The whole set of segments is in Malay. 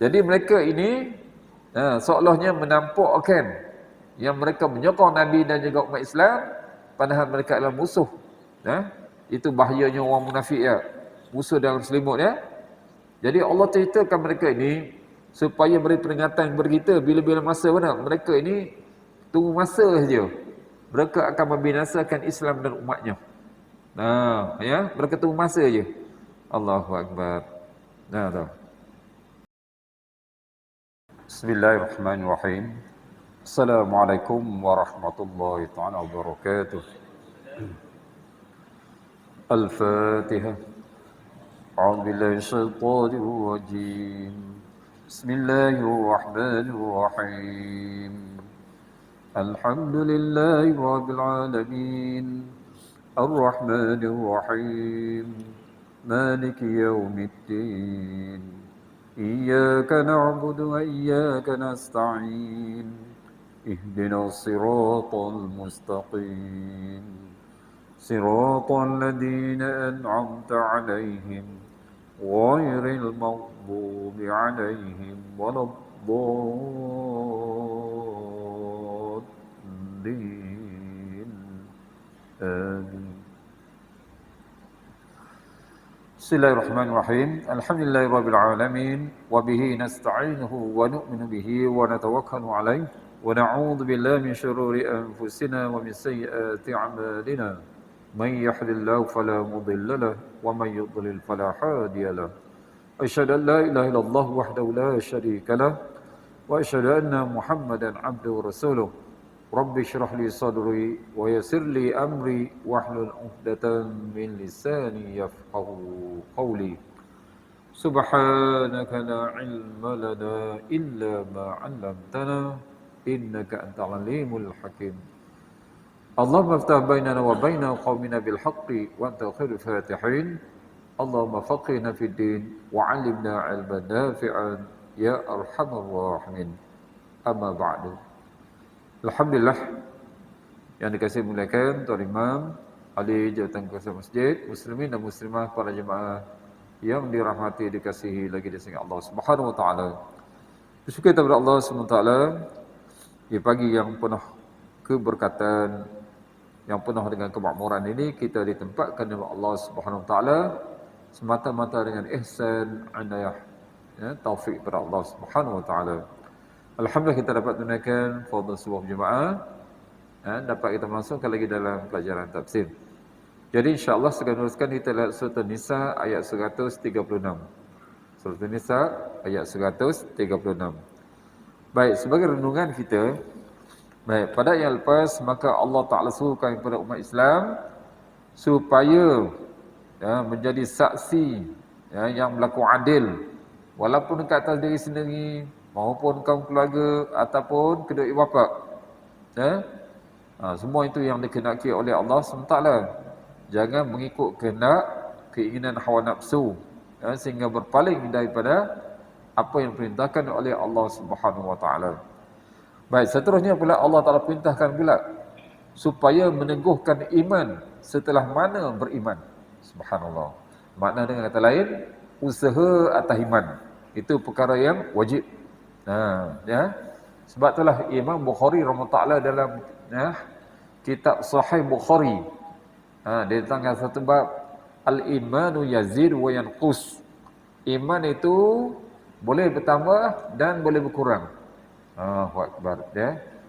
Jadi mereka ini seolahnya menampakkan yang mereka menyokong Nabi dan juga umat Islam, padahal mereka adalah musuh. Itu bahayanya orang munafik ya, musuh dalam selimut ya. Jadi Allah ceritakan mereka ini supaya beri peringatan kepada kita bila-bila masa mana mereka ini tunggu masa saja. Mereka akan membinasakan Islam dan umatnya. Mereka tunggu masa saja. Allahu Akbar. Tu. Bismillahirrahmanirrahim. Assalamualaikum warahmatullahi taala wabarakatuh. Al-Fatihah. A'udzu billahi minasyaitonir rajim. Bismillahirrahmanirrahim. Alhamdulillahi rabbil alamin. Ar-Rahmanir Rahim. Maliki yaumiddin. Iyyaka na'budu wa iyyaka nasta'in. Ihdinas siratal mustaqim. Siratal ladzina an'amta 'alaihim ghairil maghdubi 'alaihim waladdallin. Amin. Bismillahirrahmanirrahim. Alhamdulillahirabbil alamin wa bihi nasta'inuhu wa nu'minu bihi wa natawakkalu 'alaihi wa na'udzu billahi min shururi anfusina wa min sayyiati a'malina. Man yahdihillahu fala mudilla lahu wa man yudlil fala hadiya lahu. Asyhadu an la ilaha illallah wahdahu la syarika lahu wa asyhadu anna Muhammadan 'abduhu wa rasuluh. Rabbi shrah li sadri wa yassir li amri wahlul 'uqdatam min lisani yafqahu qawli. Subhanaka la ilma lana illa ma 'allamtana innaka antal alimul hakim. Allahumma aftah bainana wa baina qaumina bil haqqi wa anta khairul fatihin. Allahumma faqihna fid din wa 'allimna 'ilman nafi'an ya arhamar rahimin. Amma ba'du. Alhamdulillah yang dikasihi muliakan Tuan Imam, ahli jawatan kuasa masjid, muslimin dan muslimah, para jemaah yang dirahmati, dikasihi lagi disayang Allah Subhanahu wa taala. Bersyukur kepada Allah Subhanahu wa taala di pagi yang penuh keberkatan, yang penuh dengan kemakmuran ini, kita ditempatkan oleh Allah Subhanahu wa taala semata-mata dengan ihsan, inayah, taufik kepada Allah Subhanahu wa taala. Alhamdulillah kita dapat tunaikan fardhu subuh berjemaah, dapat kita masukkan lagi dalam pelajaran tafsir. Jadi insya-Allah segera meneruskan kita lihat surah An-Nisa ayat 136. Surah An-Nisa ayat 136. Baik, sebagai renungan kita, baik, pada yang lepas maka Allah Ta'ala suruhkan kepada umat Islam supaya menjadi saksi yang berlaku adil, walaupun dekat atas diri sendiri maupun kaum keluarga ataupun kedua ibu bapa. Semua itu yang dikehendaki oleh Allah SWT. Jangan mengikut kehendak, keinginan hawa nafsu, sehingga berpaling daripada apa yang diperintahkan oleh Allah Subhanahu wa taala. Baik, seterusnya pula Allah Ta'ala perintahkan pula supaya meneguhkan iman setelah mana beriman. Subhanallah. Makna dengan kata lain, usaha atas iman. Itu perkara yang wajib. Sebab itulah Imam Bukhari rahimahullah dalam kitab Sahih Bukhari, dia tentang satu bab, al-imanu yazid wa yanqus. Iman itu boleh bertambah dan boleh berkurang. Akbar.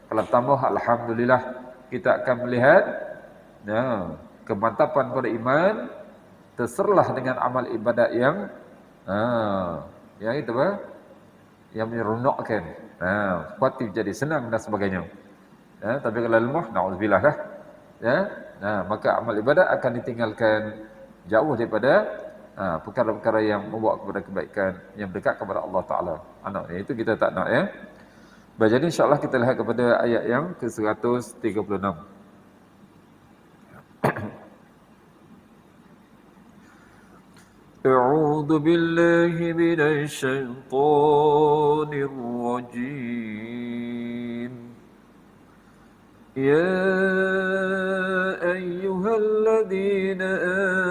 Kalau tambah, alhamdulillah, kita akan melihat kemantapan pada iman, terserlah dengan amal ibadat yang itu yang menyerunakkan, kuatif jadi senang dan sebagainya. Tapi kalau lemah, na'udzubillah dah. Maka amal ibadat akan ditinggalkan jauh daripada perkara-perkara yang membawa kepada kebaikan, yang dekat kepada Allah Ta'ala. Itu kita tak nak Jadi insya-Allah kita lihat kepada ayat yang ke-136. A'udzu billahi minasy syaithanir rajim. Ya ayyuhalladzina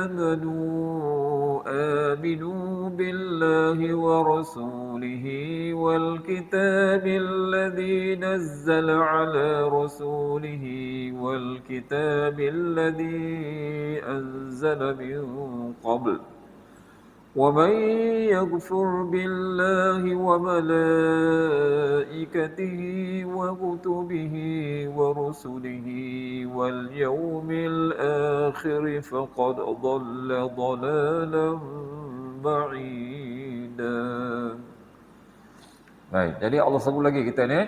amanu آمنوا بالله ورسوله والكتاب الذي نزل على رسوله والكتاب الذي أنزل من قبل ومن يكفر بالله وملائكته وكتبه ورسله واليوم الآخر فقد ضل ضلالا بعيدا. Baik, jadi Allah sebut lagi kita ni,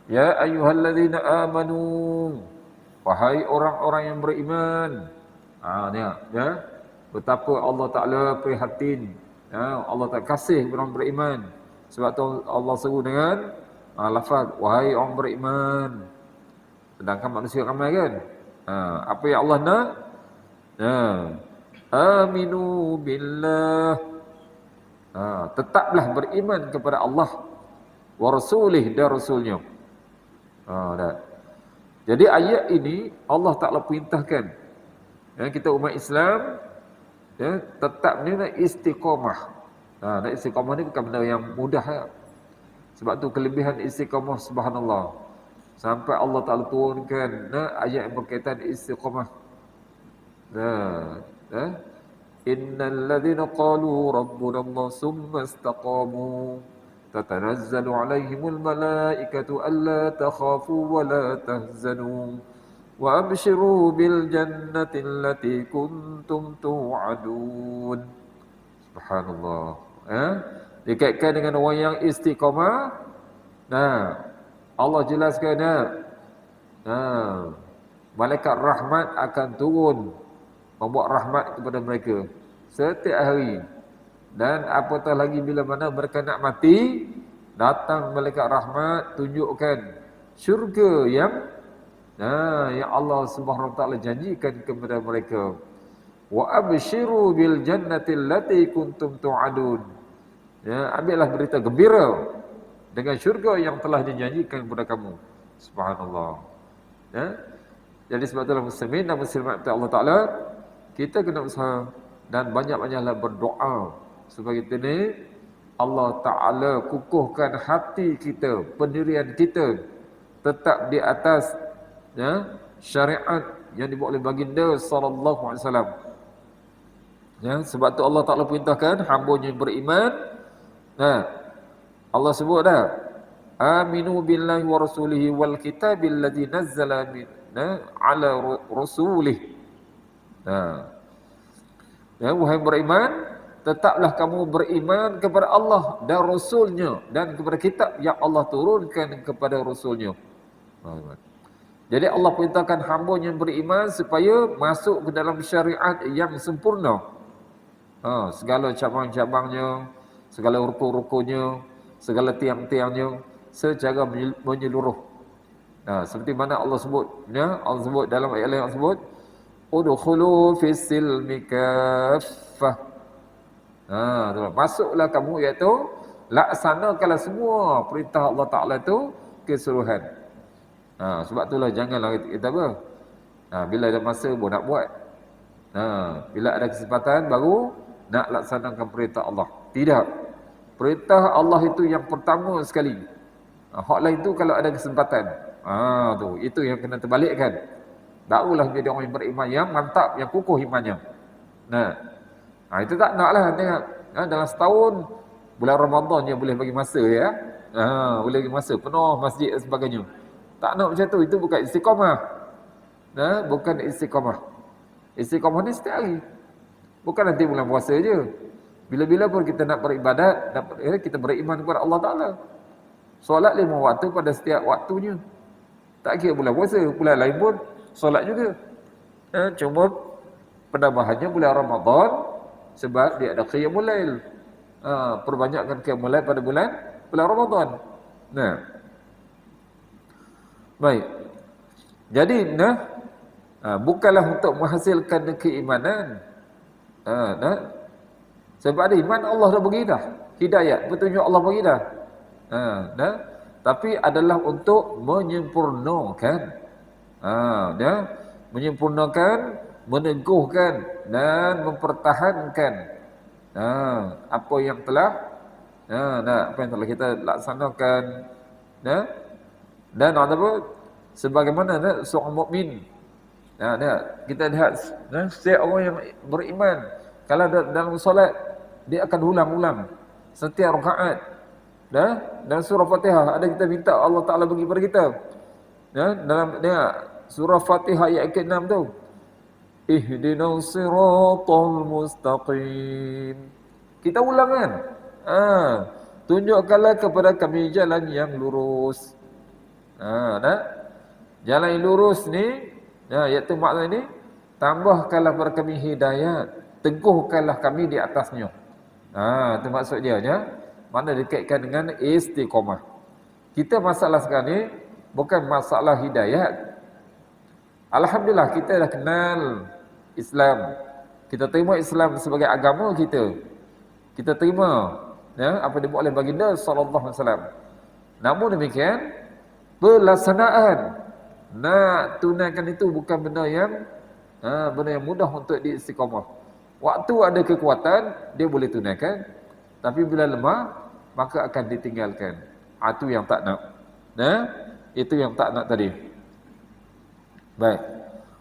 ya ayyuhallazina amanu, wahai orang-orang yang beriman. Ya. Betapa Allah Ta'ala prihatin, ya, Allah Ta'ala kasih orang beriman. Sebab tu Allah sebut dengan lafaz wahai orang beriman. Sedangkan manusia ramai kan. Apa yang Allah nak? Aminu billah. Tetaplah beriman kepada Allah wa rasulih dan rasulnya. Jadi ayat ini Allah Ta'ala perintahkan, ya, kita umat Islam, ya, tetap ni nak istiqamah. Nak istiqamah ni bukan benda yang mudah, ya. Sebab tu kelebihan istiqamah, subhanallah, sampai Allah Ta'ala turunkan ayat yang berkaitan istiqamah. Innal ladzina qalu rabbuna Allah summa istaqamu tatanazzalu alaihimul malaikatu alla takhafu wa la tahzanu wa abshiru bil jannati allati kuntum tu'adun. Subhanallah. Dikaitkan dengan orang yang istiqamah. Allah jelaskan, malaikat rahmat akan turun membuat rahmat kepada mereka setiap hari. Dan apatah lagi bila mana mereka nak mati, datang malaikat rahmat tunjukkan syurga yang Allah Subhanahu wa taala janjikan kepada mereka. Wa abshiru bil jannati allati kuntum tu'adun. Ya, ambillah berita gembira dengan syurga yang telah dijanjikan kepada kamu. Subhanallah. Ya. Jadi sebab itulah muslimin dan muslimat Allah Taala, kita kena usaha dan banyak-banyaklah berdoa supaya kita ni Allah Taala kukuhkan hati kita, pendirian kita tetap di atas, ya, syariat yang dibuat oleh baginda sallallahu alaihi wasallam. Ya, sebab tu Allah Taala perintahkan hamba-Nya yang beriman. Allah sebut dah, aminu billahi wa rasulihi wal kitabil ladzi nazzala ala rasulih. Ya, wahai beriman, tetaplah kamu beriman kepada Allah dan Rasulnya dan kepada kitab yang Allah turunkan kepada Rasulnya. Jadi Allah perintahkan hamba-Nya yang beriman supaya masuk ke dalam syariat yang sempurna. Segala cabang-cabangnya, segala rukun-rukunnya, segala tiang-tiangnya secara menyeluruh. Seperti mana Allah sebut, ya, Allah sebut dalam ayat lain, Allah sebut udkhulu fis silmi kaffah. Masuklah kamu, iaitu laksanakanlah semua perintah Allah Taala itu keseluruhan. Sebab itulah janganlah kita apa? Bila ada masa baru nak buat. Bila ada kesempatan baru nak laksanakan perintah Allah. Tidak. Perintah Allah itu yang pertama sekali. Hak lain tu kalau ada kesempatan. Itu yang kena terbalikkan. Barulah menjadi orang yang beriman yang mantap, yang kukuh imannya. Itu tak naklah tengok. Dalam setahun bulan Ramadan dia boleh bagi masa, ya. Boleh bagi masa penuh masjid dan sebagainya. Tak nak macam tu, itu bukan istiqamah. Bukan istiqamah. Istiqamah ni setiap hari. Bukan nanti bulan puasa je. Bila-bila pun kita nak beribadat, kita beriman kepada Allah Ta'ala. Solat 5 waktu pada setiap waktunya. Tak kira bulan puasa, bulan lain pun solat juga. Cuma penambahannya bulan Ramadan sebab dia ada qiyamul lail. Perbanyakkan qiyamul lail pada bulan Ramadan. Baik. Jadi bukanlah untuk menghasilkan keimanan. Sebab ada iman Allah dah bagi dah. Hidayat, petunjuk Allah bagi dah. Tapi adalah untuk menyempurnakan. Menyempurnakan, meneguhkan dan mempertahankan Apa yang telah apa yang telah kita laksanakan, dan apa sebagaimana seorang mukmin. Kita lihat setiap orang yang beriman kalau dalam solat dia akan ulang-ulang setiap rakaat. Dan surah Fatihah ada kita minta Allah Taala bagi kepada kita. Dalam surah Fatihah ayat ke-6 tu. Ihdinas siratal mustaqim. Kita ulang kan? Tunjukkanlah kepada kami jalan yang lurus. Jalan yang lurus ni, iaitu makna ni, tambahkanlah kepada kami hidayat, teguhkanlah kami di atasnya. Itu maksud dia, mana dikaitkan dengan istiqamah. Kita masalah sekarang ni bukan masalah hidayat. Alhamdulillah kita dah kenal Islam. Kita terima Islam sebagai agama kita. Kita terima apa yang dibuat oleh baginda sallallahu alaihi wasallam. Namun demikian, pelaksanaan nak tunaikan itu bukan benda yang mudah untuk diistiqamah. Waktu ada kekuatan dia boleh tunaikan, tapi bila lemah maka akan ditinggalkan. Itu yang tak nak. Itu yang tak nak tadi. Baik.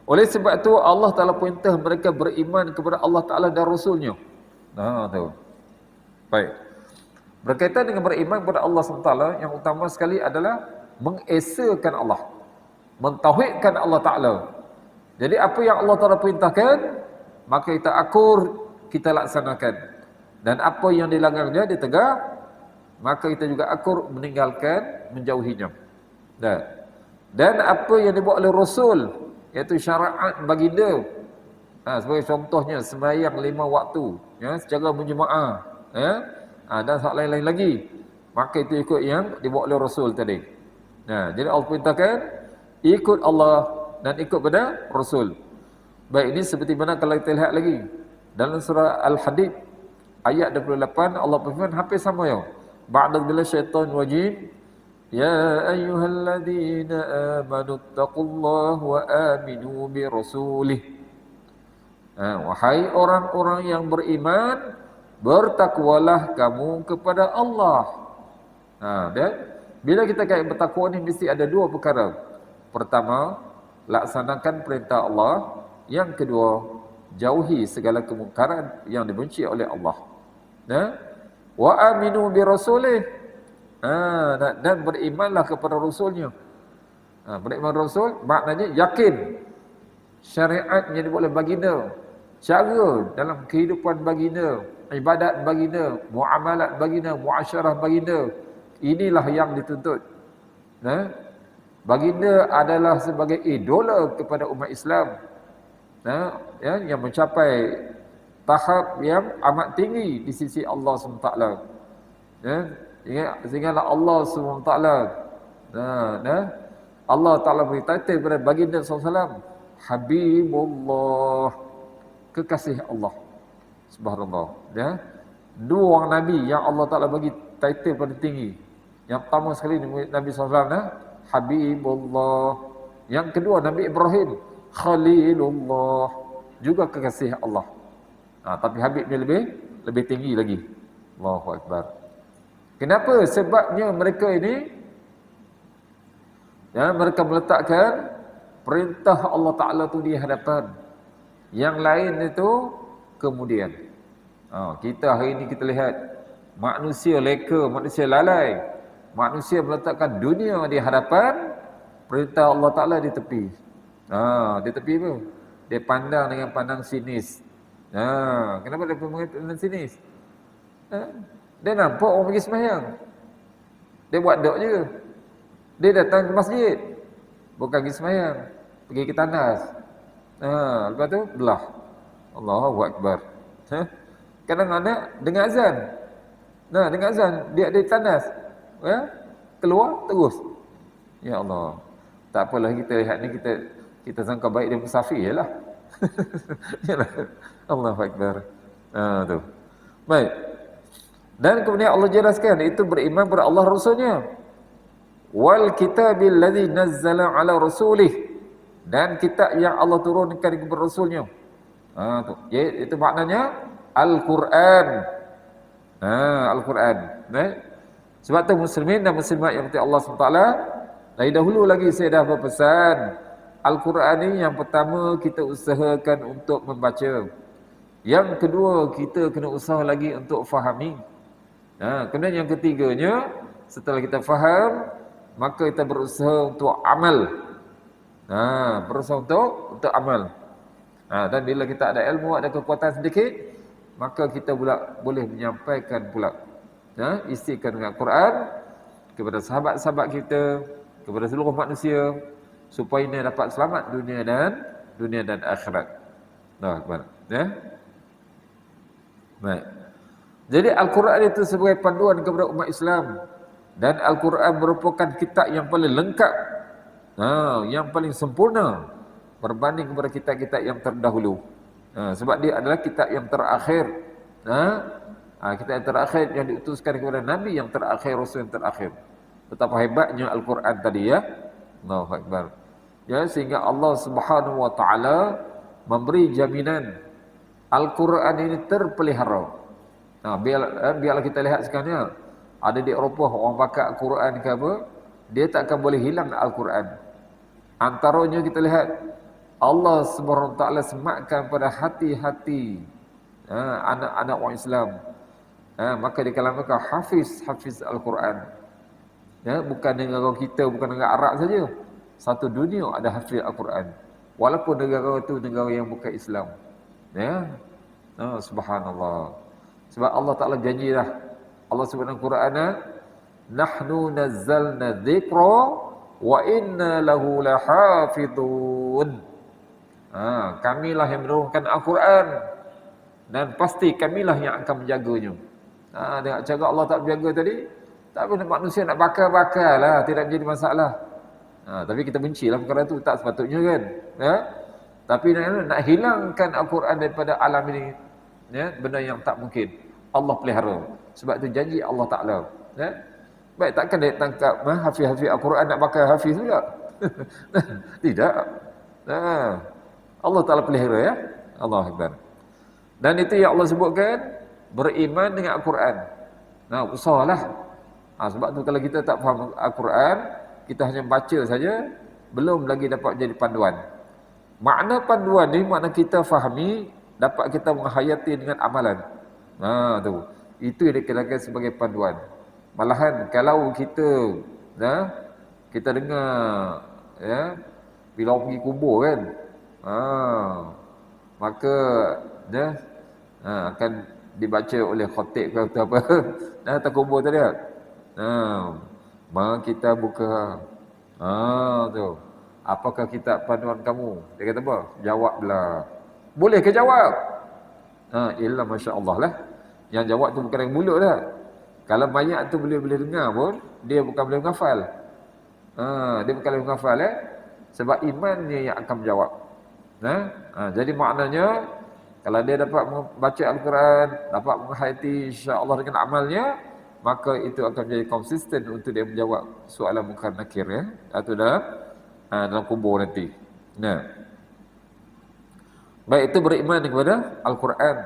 Oleh sebab itu Allah Taala perintah mereka beriman kepada Allah Taala dan Rasulnya. Tu. Baik. Berkaitan dengan beriman kepada Allah SWT, yang utama sekali adalah mengesakan Allah, mentauhidkan Allah Ta'ala. Jadi apa yang Allah Ta'ala perintahkan, maka kita akur, kita laksanakan. Dan apa yang dilanggarnya, ditegak, maka kita juga akur, meninggalkan, menjauhinya. Dan apa yang dibuat oleh Rasul, iaitu syariat baginda, sebagai contohnya sembahyang 5 waktu, secara berjemaah, dan hal lain-lain lagi, maka itu ikut yang dibuat oleh Rasul tadi. Jadi Allah perintahkan ikut Allah dan ikut pada Rasul. Baik, ini seperti mana kalau kita lihat lagi dalam surah Al-Hadid ayat 28, Allah berfirman hampir sama ya. Ba'da billahi syaitan wajib, ya ayyuhalladzina amanu taqullaha wa aminu bi rasulih. Wahai orang-orang yang beriman, bertakwalah kamu kepada Allah. Dan bila kita kait bertakwa ni mesti ada 2 perkara. Pertama, laksanakan perintah Allah. Yang kedua, jauhi segala kemungkaran yang dibenci oleh Allah. Wa aminu bi rasulih. Dan berimanlah kepada Rasulnya. Beriman Rasul maknanya yakin syariat yang dibuat oleh baginda, cara dalam kehidupan baginda, ibadat baginda, muamalat baginda, muasyarah baginda, inilah yang dituntut. Baginda adalah sebagai idola kepada umat Islam, yang mencapai tahap yang amat tinggi di sisi Allah SWT. Sehinggalah Allah SWT, Allah Ta'ala beri title kepada baginda SAW, Habibullah, kekasih Allah. Subhanallah. 2 orang Nabi yang Allah Ta'ala bagi title paling tinggi. Yang pertama sekali Nabi SAW, Habibullah. Yang kedua Nabi Ibrahim, Khalilullah, juga kekasih Allah. Tapi Habib ni lebih tinggi lagi. Allahu Akbar. Kenapa? Sebabnya mereka ini, mereka meletakkan perintah Allah Ta'ala tu di hadapan, yang lain itu kemudian. Kita hari ini kita lihat manusia leka, manusia lalai. Manusia meletakkan dunia di hadapan, perintah Allah Ta'ala di tepi. Di tepi apa? Dia pandang dengan pandang sinis. Kenapa dia pandang sinis? Dia nampak orang pergi sembahyang, dia buat dok je. Dia datang ke masjid, bukan pergi sembahyang, pergi ke tandas. Lepas tu belah. Allahu Akbar. Kadang-kadang dengar azan. Dengar azan, dia ada tandas. Keluar terus. Ya Allah. Tak apalah, kita lihat ni, kita sangka baik dia musafir jelah. Yalah. Allahu Akbar. Tu. Baik. Dan kemudian Allah jelaskan itu beriman kepada Allah Rasulnya. Wal kitabil ladzi nazzala ala rasulih, dan kitab yang Allah turunkan kepada Rasulnya. Itu maknanya Al-Quran. Al-Quran. Sebab tu muslimin dan muslimat yang berkata Allah SWT, dari dahulu lagi saya dah berpesan, Al-Quran ni yang pertama kita usahakan untuk membaca. Yang kedua kita kena usaha lagi untuk fahami. Kemudian yang ketiganya, setelah kita faham, maka kita berusaha untuk amal. Berusaha untuk amal. Dan bila kita ada ilmu, ada kekuatan sedikit, maka kita pula boleh menyampaikan pula isikan dengan Quran kepada sahabat-sahabat kita, kepada seluruh manusia, supaya dia dapat selamat dunia dan akhirat. Baik. Baik. Jadi Al-Quran itu sebagai panduan kepada umat Islam, dan Al-Quran merupakan kitab yang paling lengkap, yang paling sempurna berbanding kepada kitab-kitab yang terdahulu. Sebab dia adalah kitab yang terakhir. Kitab yang terakhir yang diutuskan kepada Nabi yang terakhir, Rasul yang terakhir. Betapa hebatnya Al-Quran tadi ya. Allahu Akbar. Ya, sehingga Allah Subhanahu wa taala memberi jaminan Al-Quran ini terpelihara. Biarlah kita lihat sekarang, ada di Eropah orang pakai Al-Quran ke apa, dia tak akan boleh hilang Al-Quran. Antaranya kita lihat Allah Subhanahu wa taala sematkan pada hati-hati anak-anak orang Islam. Maka di kalangan mereka hafiz Al-Quran. Bukan negara kita, bukan negara Arab saja. Satu dunia ada hafiz Al-Quran. Walaupun negara itu negara yang bukan Islam. Subhanallah. Sebab Allah Ta'ala janjilah. Allah sebut dalam Quran, nahnu nazzalna dzikra wa inna lahu lahafidun. Kamilah yang menurunkan Al-Quran, dan pasti kamilah yang akan menjaganya. Dengan cara Allah tak menjaga tadi, tak boleh manusia nak bakar-bakar lah, tidak menjadi masalah. Tapi kita bencilah perkara itu, tak sepatutnya kan. Tapi nak hilangkan Al-Quran daripada alam ini, benda yang tak mungkin. Allah pelihara. Sebab itu janji Allah Ta'ala. Baik, takkan dia tangkap hafiz-hafiz Al-Quran nak bakar hafiz juga. Tidak. Allah Ta'ala pelihara ya. Allah Akbar. Dan itu yang Allah sebutkan, beriman dengan Al-Quran. Usahalah. Sebab tu kalau kita tak faham Al-Quran, kita hanya baca saja, belum lagi dapat jadi panduan. Makna panduan ni, makna kita fahami, dapat kita menghayati dengan amalan. Itu yang dikatakan sebagai panduan. Malahan kalau kita dengar bila orang pergi kubur kan, maka akan dibaca oleh khatib ke atau apa atas kubur tadi. Maka kita buka apakah kitab panduan kamu? Dia kata apa? Jawablah. Boleh ke jawab? Illa masya-Allah lah. Yang jawab tu bukan yang mulut dah. Kalau banyak tu boleh dengar pun, dia bukan boleh menghafal. Dia bukan boleh menghafal sebab imannya yang akan menjawab. Jadi maknanya, kalau dia dapat membaca Al-Quran, dapat menghayati insya-Allah dengan amalnya, maka itu akan menjadi konsisten untuk dia menjawab soalan munkar nakir atau dalam kubur nanti. Baik, itu beriman kepada Al-Quran.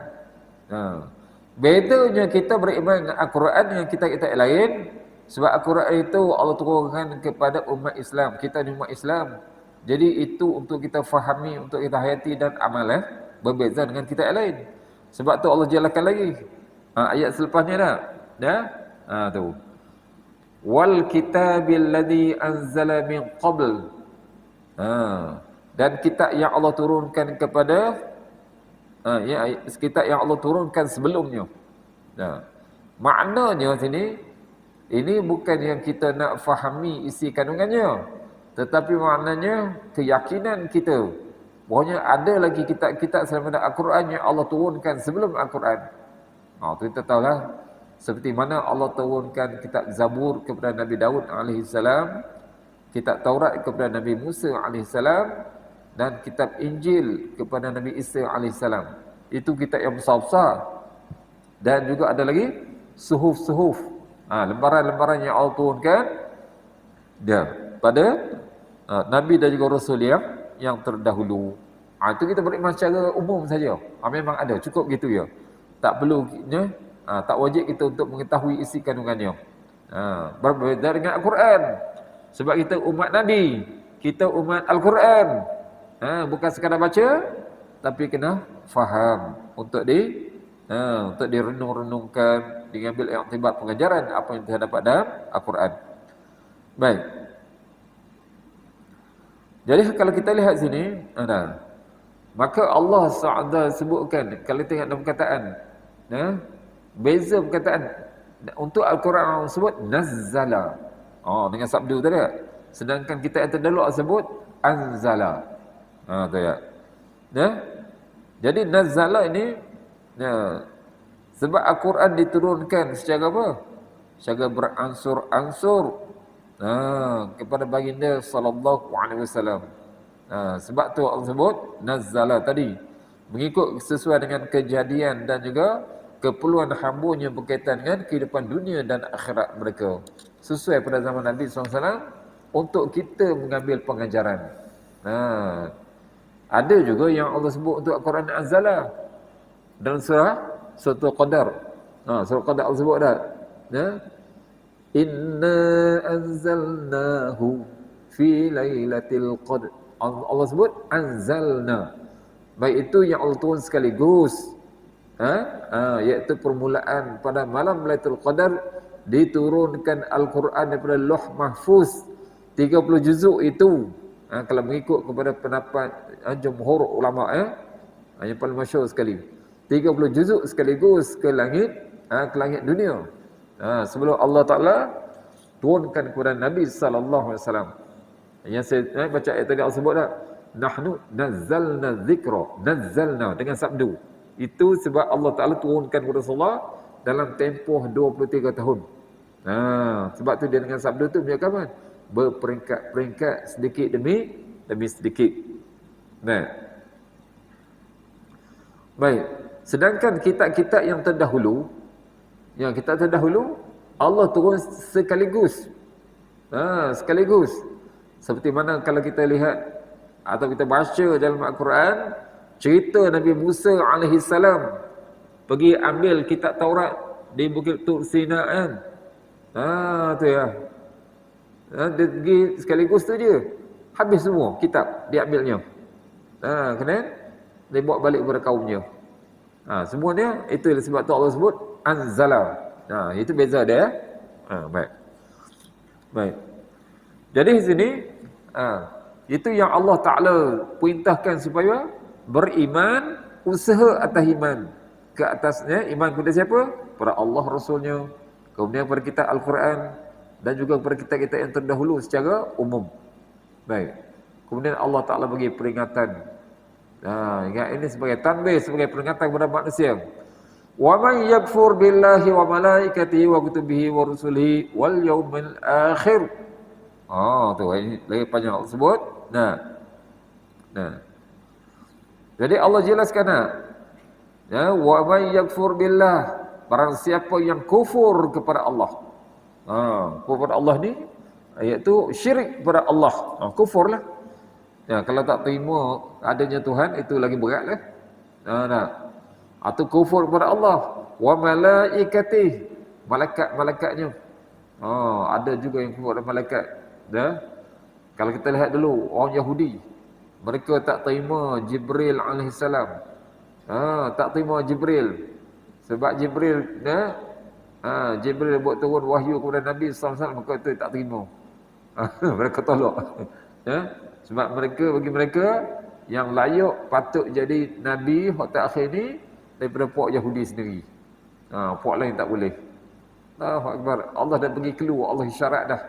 Bedanya kita beriman dengan Al-Quran dengan kitab-kitab lain, sebab Al-Quran itu Allah turunkan kepada umat Islam. Kita ni umat Islam. Jadi itu untuk kita fahami, untuk kita hayati dan amal berbeza dengan kitab lain. Sebab tu Allah jelaskan lagi. Ayat selepasnya tu. Wal kitabil ladzi anzala min qabl. Dan kitab yang Allah turunkan kepada kitab yang Allah turunkan sebelumnya. Maknanya sini, ini bukan yang kita nak fahami isi kandungannya, tetapi maknanya keyakinan kita bahawanya ada lagi kitab-kitab selain Al-Quran yang Allah turunkan sebelum Al-Quran. Itu kita tahulah, seperti mana Allah turunkan kitab Zabur kepada Nabi Daud AS, kitab Taurat kepada Nabi Musa AS, dan kitab Injil kepada Nabi Isa AS. Itu kitab yang besar-besar. Dan juga ada lagi suhuf-suhuf, lembaran-lembaran yang Allah turunkan pada Nabi dan juga Rasul yang terdahulu. Itu kita beriman secara umum saja. Memang ada, cukup gitu ya. tak perlu ya, tak wajib kita untuk mengetahui isi kandungannya. Berbeza dengan Al-Quran. Sebab kita umat Nabi, kita umat Al-Quran. Bukan sekadar baca, tapi kena faham untuk untuk direnung-renungkan, diambil iktibar pengajaran apa yang terdapat dalam Al-Quran. Baik. Jadi kalau kita lihat sini, maka Allah SWT sebutkan, kalau tengok dalam perkataan, beza perkataan untuk Al-Quran sebut nazzala. Dengan sabdu tadi. Sedangkan kita yang terdahulu sebut anzala. Tu ya. Jadi nazzala ini sebab Al-Quran diturunkan secara apa? Secara beransur-ansur kepada baginda sallallahu alaihi wasallam. Sebab tu Allah sebut nazzala tadi, mengikut sesuai dengan kejadian dan juga keperluan hamba-Nya berkaitan dengan kehidupan dunia dan akhirat mereka. Sesuai pada zaman Nabi SAW untuk kita mengambil pengajaran. Ada juga yang Allah sebut untuk Al-Quran Anzala dalam surah Qadar. Surah Qadar Allah sebut dah. Inna anzalnahu fi lailatul qadr. Allah sebut anzalna. Baik itu yang Allah turun sekaligus. Iaitu permulaan pada malam Lailatul Qadar diturunkan Al-Quran daripada Lauh Mahfuz 30 juzuk itu. Kalau mengikut kepada pendapat jumhur ulama yang paling masyhur sekali, 30 juzuk sekaligus ke langit dunia. Sebelum Allah Ta'ala turunkan kepada Nabi sallallahu alaihi wasallam. Yang saya baca ayat tadi Allah sebut dah, nahnu nazzalna dzikra, nazzalna dengan sabdu. Itu sebab Allah Ta'ala turunkan kepada Rasulullah dalam tempoh 23 tahun. Sebab tu dia dengan sabdu tu menunjukkan apa? Berperingkat-peringkat sedikit demi sedikit. Baik. Sedangkan kitab-kitab yang terdahulu, Allah turun sekaligus. Sekaligus. Seperti mana kalau kita lihat atau kita baca dalam Al-Quran, cerita Nabi Musa alaihi salam pergi ambil kitab Taurat di Bukit Tur Sina kan. Tu ya. Dia pergi sekaligus tu dia. Habis semua kitab diambilnya. Kemudian dia bawa balik kepada kaumnya. Semuanya itu sebab tu Allah sebut anzala. Itu beza dia. Baik. Jadi di sini itu yang Allah Ta'ala perintahkan supaya beriman, usaha atas iman. Ke atasnya iman kepada siapa? Kepada Allah Rasulnya, kemudian kepada kitab Al-Quran, dan juga kepada kitab-kitab yang terdahulu secara umum. Baik. Kemudian Allah Ta'ala bagi peringatan. Ini sebagai tanbih, sebagai peringatan kepada manusia. Wa man yakfur billahi wa malaikatihi wa kutubihi wa rusulihi wal yaumil akhir. Tu ini lagi panjang Allah sebut. Jadi Allah jelaskan wa man yakfur billah, barang siapa yang kufur kepada Allah. Kufur kepada Allah ni iaitu syirik kepada Allah. Kufurlah. Kalau tak terima adanya Tuhan, itu lagi beratlah. Atau kufur kepada Allah, wa malaikatih, malaikat-malaikatnya. Ada juga yang kufur kepada malaikat. Kalau kita lihat dulu orang Yahudi, mereka tak terima Jibril alaihissalam. Tak terima Jibril. Sebab Jibril Jibril buat turun wahyu kepada Nabi SAW, maka itu tak terima. Mereka tolak. Sebab bagi mereka yang layak patut jadi Nabi waktu akhir ni daripada puak Yahudi sendiri. Puak lain tak boleh. Allahu Akbar. Allah dah bagi keluar, Allah isyarat dah.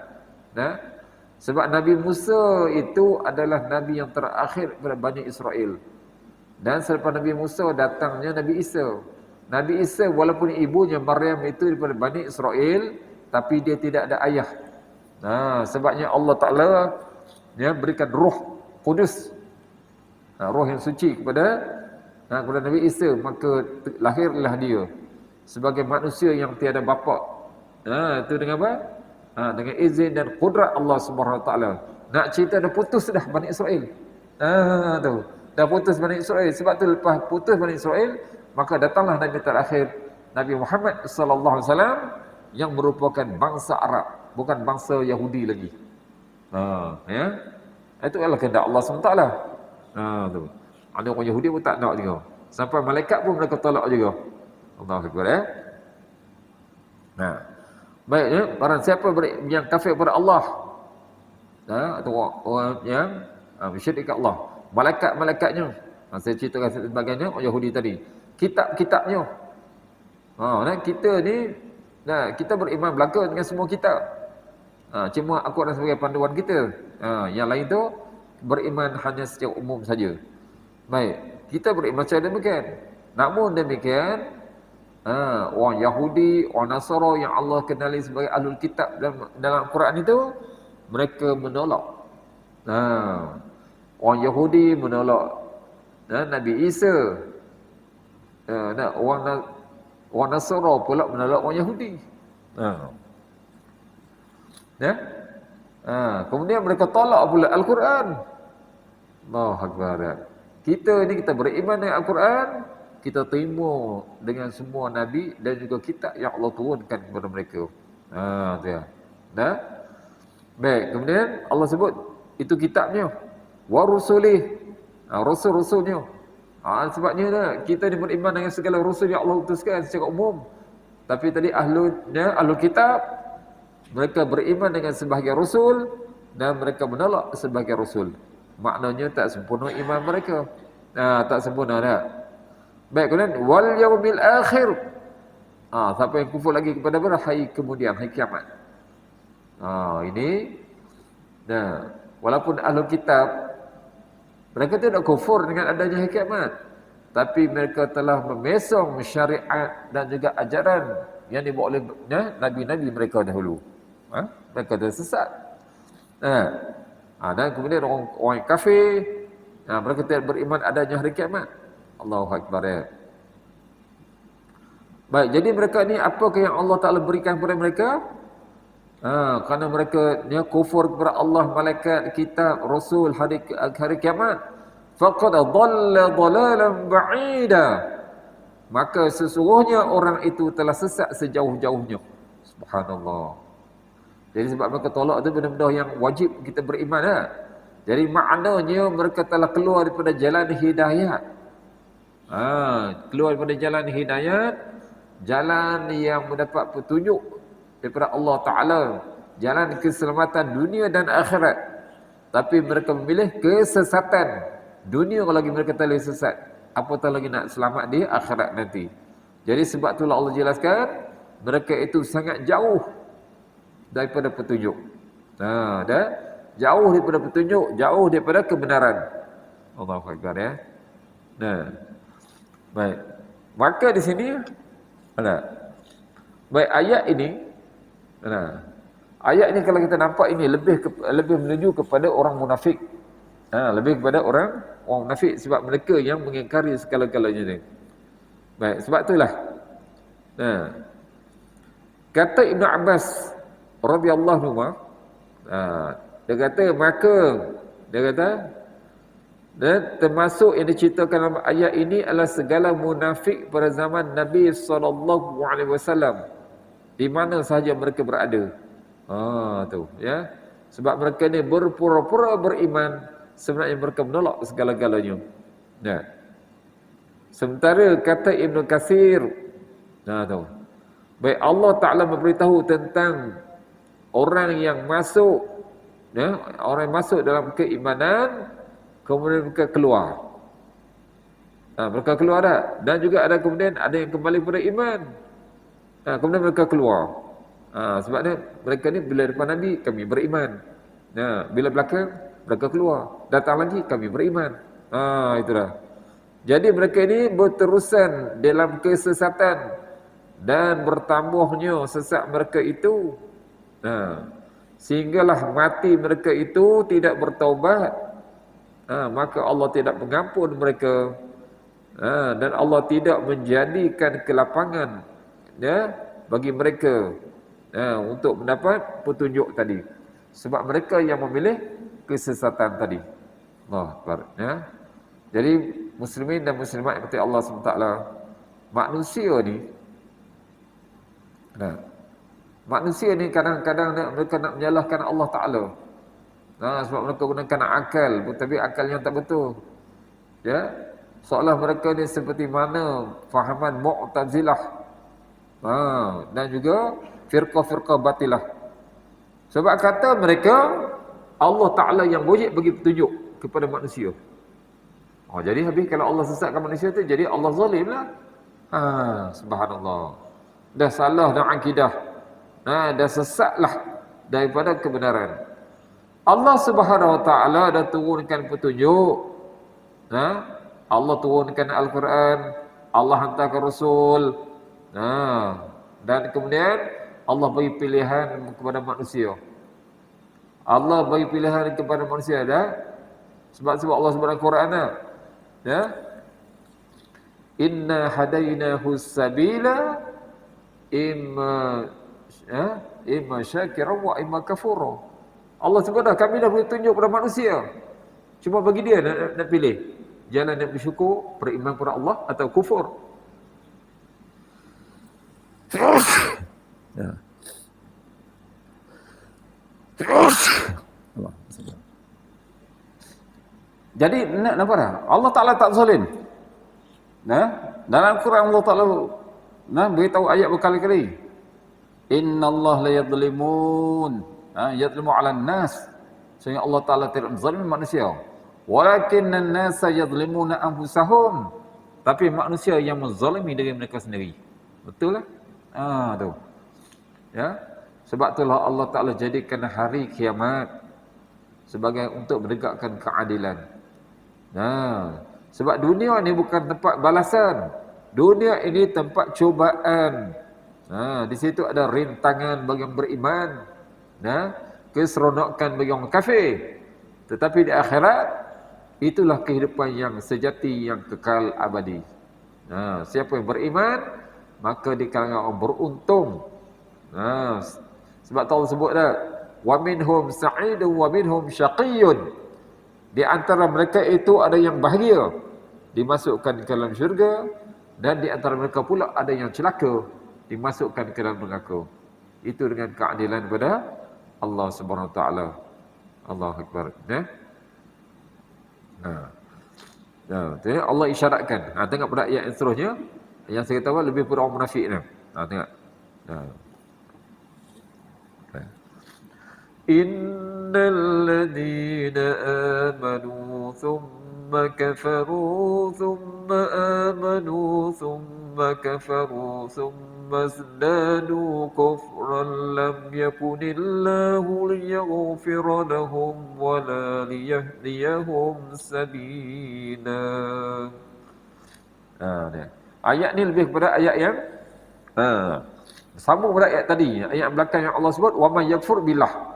Sebab Nabi Musa itu adalah Nabi yang terakhir kepada Bani Israel. Dan selepas Nabi Musa datangnya Nabi Isa. Nabi Isa walaupun ibunya Maryam itu daripada Bani Israel, tapi dia tidak ada ayah. Sebabnya Allah Ta'ala berikan roh kudus, roh yang suci kepada Nabi Isa. Maka lahirlah dia sebagai manusia yang tiada bapa. Itu dengan apa? Dengan izin dan kudrat Allah Subhanahu Wa Taala. Nak cerita dah putus dah Bani Israel. Tu dah putus Bani Israel. Sebab tu lepas putus Bani Israel, Maka datanglah Nabi terakhir, Nabi Muhammad sallallahu alaihi wasallam, yang merupakan bangsa Arab, bukan bangsa Yahudi lagi. Ya. Itu adalah kehendak Allah SWT. Tu. Ada orang Yahudi pun tak nak juga. Sampai malaikat pun mereka tolak juga. Allahu Akbar, ya. Nah. Baik, ya, barang siapa yang kafir kepada Allah, atau orang yang syirik kepada Allah, malaikat-malaikatnya, saya ceritakan sebagainya orang Yahudi tadi, kitab-kitabnya. Kita ni, kita beriman belaka dengan semua kitab. Cuma Al-Quran sebagai panduan kita. Yang lain tu beriman hanya secara umum saja. Baik, kita beriman secara demikian. Namun demikian, orang Yahudi, orang Nasara yang Allah kenali sebagai Ahlul Kitab dalam Al-Quran itu, mereka menolak. Orang Yahudi menolak Nabi Isa. Orang Nasara pula menolak orang Yahudi. Kemudian mereka tolak pula Al-Quran. Allahu Akbar. Kita ni, kita beriman dengan Al-Quran, kita terima dengan semua Nabi dan juga kitab yang Allah turunkan kepada mereka. Tu ya. Baik, kemudian Allah sebut itu kitabnya, wa rusulih, rasul-rasulnya. Sebabnya kita ni beriman dengan segala rasul yang Allah utuskan secara umum. Tapi tadi ahlul kitab, mereka beriman dengan sebahagian rasul dan mereka menolak sebahagian rasul. Maknanya tak sempurna iman mereka. Tak sempurna dah. Baik, kemudian wal yaumil akhir. Siapa yang kufur lagi kepada hari kemudian, hari kiamat. Ini walaupun ahlul kitab, mereka tidak kufur dengan adanya hari kiamat, tapi mereka telah memesong syariat dan juga ajaran yang dibawa oleh nabi-nabi mereka dahulu. Mereka dah sesat. Dan kemudian orang kafir, mereka tidak beriman adanya hari kiamat. Allahu Akbar, ya. Baik, jadi mereka ni apakah yang Allah Ta'ala berikan kepada mereka? Kerana mereka kufur kepada Allah, malaikat, kitab, rasul, hari kiamat, faqad dhalla dhalalan ba'ida, maka sesungguhnya orang itu telah sesat sejauh-jauhnya. Subhanallah. Jadi sebab mereka tolak tu benda-benda yang wajib kita beriman. Jadi maknanya mereka telah keluar daripada jalan hidayat. Keluar daripada jalan hidayat, jalan yang mendapat petunjuk daripada Allah Ta'ala, jalan keselamatan dunia dan akhirat. Tapi mereka memilih kesesatan dunia, lagi mereka telah sesat, apatah lagi nak selamat di akhirat nanti. Jadi sebab itulah Allah jelaskan, mereka itu sangat jauh daripada petunjuk. Dan jauh daripada petunjuk, jauh daripada kebenaran. Allahu Akbar, ya. Baik. Maka di sini baik, ayat ini, ayat ini kalau kita nampak ini lebih menuju kepada orang munafik. Lebih kepada orang munafik, sebab mereka yang mengingkari segala-galanya ni. Baik, sebab itulah kata Ibn Abbas radhiyallahu anhu, dia kata, dan termasuk yang diceritakan dalam ayat ini adalah segala munafik pada zaman Nabi SAW, di mana sahaja mereka berada. Tu, ya. Sebab mereka ni berpura-pura beriman, sebenarnya mereka menolak segala-galanya. Sementara kata Ibn Katsir, tu, baik, Allah Ta'ala memberitahu tentang orang yang masuk, orang yang masuk dalam keimanan, kemudian mereka keluar. Mereka keluar dah. Dan juga ada kemudian ada yang kembali kepada iman. Kemudian mereka keluar. Sebabnya mereka ni bila depan Nabi, kami beriman. Bila belakang, mereka keluar. Datang lagi, kami beriman. Itulah. Jadi mereka ini berterusan dalam kesesatan, dan bertambahnya sesat mereka itu, sehinggalah mati mereka itu tidak bertaubat. Maka Allah tidak mengampun mereka, dan Allah tidak menjadikan kelapangan bagi mereka untuk mendapat petunjuk tadi, sebab mereka yang memilih kesesatan tadi. Jadi muslimin dan muslimat yang Allah SWT, manusia ni, nah, manusia ni kadang-kadang mereka nak menyalahkan Allah Ta'ala. Sebab mereka gunakan akal, tapi akal yang tak betul. Ya, seolah mereka ni seperti mana fahaman Mu'tazilah, dan juga firqah-firqah batilah. Sebab kata mereka Allah Ta'ala yang boleh bagi petunjuk kepada manusia. Jadi habis kalau Allah sesatkan manusia tu, jadi Allah zalim lah. Subhanallah. Dah salah dalam akidah. Dah sesatlah daripada kebenaran. Allah Subhanahu Wa Ta'ala dah turunkan petunjuk. Allah turunkan Al-Quran, Allah hantarkan Rasul. Dan kemudian Allah bagi pilihan kepada manusia. Allah bagi pilihan kepada manusia dah. Sebab Allah sebut dalam Quran Inna hadainahu sabila imma syakiran wa imma kafura. Allah sebut dah, kami dah beri tunjuk kepada manusia. Cuma bagi dia nak pilih jalan yang bersyukur, beriman kepada Allah atau kufur. Jadi nampak dah, Allah Ta'ala tak zalim. Dalam Quran Allah Ta'ala beritahu ayat berkali-kali. Innallaha la yadhlimun, yadhlimu 'alan nas. Sehingga Allah Ta'ala tidak zalim manusia. Walakinnan nasa yadhlimuna anfusahum. Tapi manusia yang menzalimi diri mereka sendiri. Betul lah? Tu. Ya. Sebab itulah Allah Ta'ala jadikan hari kiamat sebagai untuk menegakkan keadilan. Sebab dunia ni bukan tempat balasan. Dunia ini tempat cubaan. Di situ ada rintangan bagi yang beriman, keseronokan bagi orang kafir. Tetapi di akhirat, itulah kehidupan yang sejati, yang kekal abadi. Siapa yang beriman, maka di kalangan orang beruntung. Sebab Allah sebut dah, wa minhum sa'idun wa minhum syaqiyyun. Di antara mereka itu ada yang bahagia, dimasukkan ke dalam syurga, dan di antara mereka pula ada yang celaka, dimasukkan ke dalam neraka. Itu dengan keadilan kepada Allah Subhanahu Wa Taala. Allahu Akbar. Allah isyaratkan. Tengok pada ayat yang seterusnya, yang saya kata lebih pada orang munafik ni. Tengok. Innal ladzina amanu thumma kafaru thumma amanu thumma kafaru thumma izdadu kufran lam yakunillahu liyaghfira lahum wa la liyahdiyahum sabila. Ayat ni lebih kepada ayat yang sambung pada ayat tadi, ayat belakang yang Allah sebut wa may yakfur billah.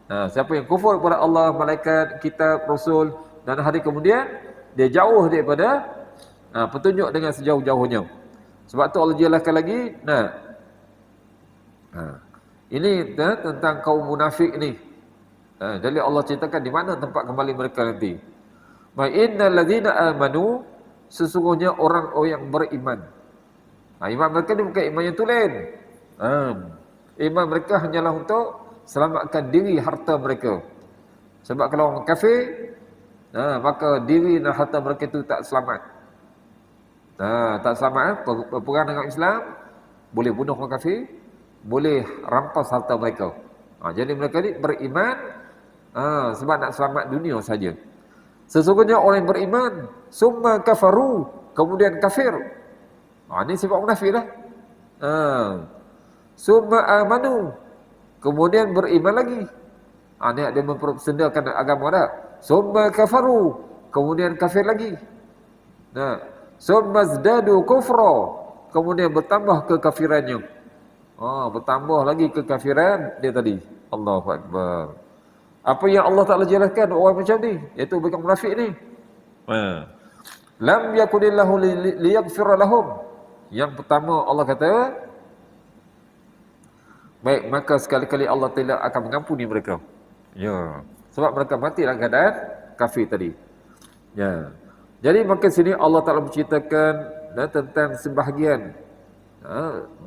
Siapa yang kufur kepada Allah, malaikat, kitab, rasul dan hari kemudian, dia jauh daripada petunjuk dengan sejauh-jauhnya. Sebab tu Allah jelaskan lagi, ini tentang kaum munafik ni. Jadi Allah ceritakan di mana tempat kembali mereka nanti. Wa innal ladzina amanu, sesungguhnya orang yang beriman. Iman mereka ni bukan iman yang tulen. Iman mereka hanyalah untuk selamatkan diri harta mereka. Sebab kalau orang kafir, maka diri dan harta mereka itu tak selamat. Tak selamat. Perang dengan Islam, boleh bunuh orang kafir, boleh rampas harta mereka. Jadi mereka ni beriman sebab nak selamat dunia saja. Sesungguhnya orang yang beriman, summa kafaru, kemudian kafir. Ini sifat munafik dah. Summa amanu, kemudian beriman lagi. Ni dia mempersendakan agama dah. Summa kafaru, kemudian kafir lagi. Summa zdadu kufra, kemudian bertambah kekafirannya. Bertambah lagi kekafiran dia tadi. Allahu Akbar. Apa yang Allah Ta'ala jelaskan orang macam ni, iaitu bukan munafik ni. Lam yakunillahu liyaghfira lahum. Yang pertama Allah kata, baik, maka sekali-kali Allah tidak akan mengampuni mereka. Sebab mereka mati dalam keadaan kafir tadi. Jadi maka sini Allah Ta'ala menceritakan tentang sebahagian